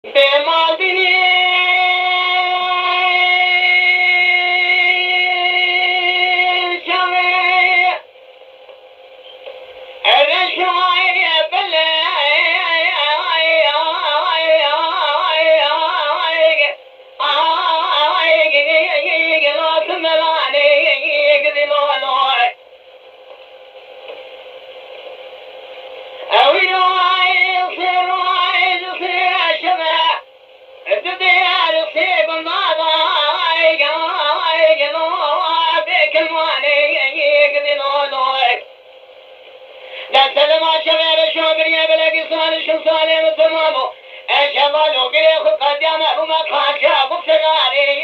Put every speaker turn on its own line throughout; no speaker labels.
بماضي شوي الرشوي بلا لا سلم شباب شوبريا بلاقي صالح شو صالح تمامه الشمال وقريخ قدام ابو مكان شاب بسراري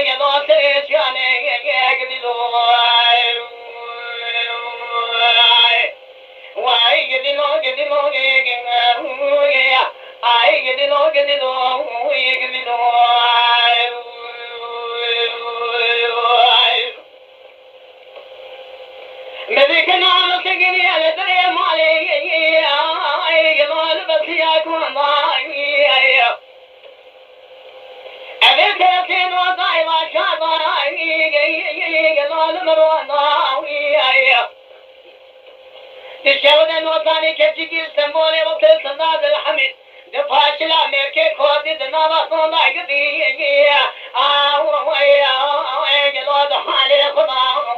يا ناصر شاني يا قدلو واي قدلو قدلو يا اي قدلو قدلو قدلو مذيك نام سجني على دري مالي قال بس يكون ضايع أبيك يكين وضايع وشاطر قال مروان ضايع تشاهد الوطني كيف تجي السمولي وكل صناد الحميد دفاش الأمريكي كودي دنابا صنع قدي قال حالي خضا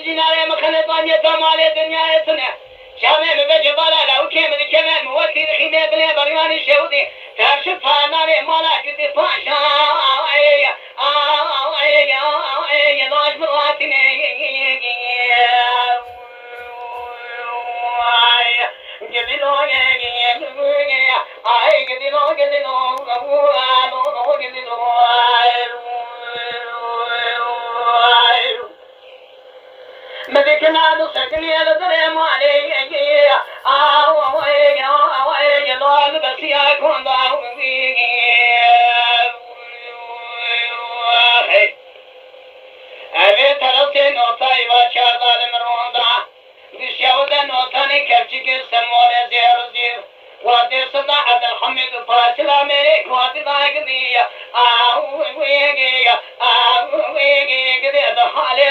جناري مخنطان يتم على الدنيا يسنع شامي بجبالا لو كيم الكمام موتي الخيمة بلا بريان الشهودي ترشف هاناني مالا جدي فاشا لاش مراتني قدلو مذكنا نسكني على دريم علي لول بس يكون ضاوي أبي ترى نوتاي وشار دال مروندا بشيودا نوتاني كرشيك سمورة زير زير وادي صدا عبد الحميد فاصلة ملك وادي ضاقني ويجي كده حالي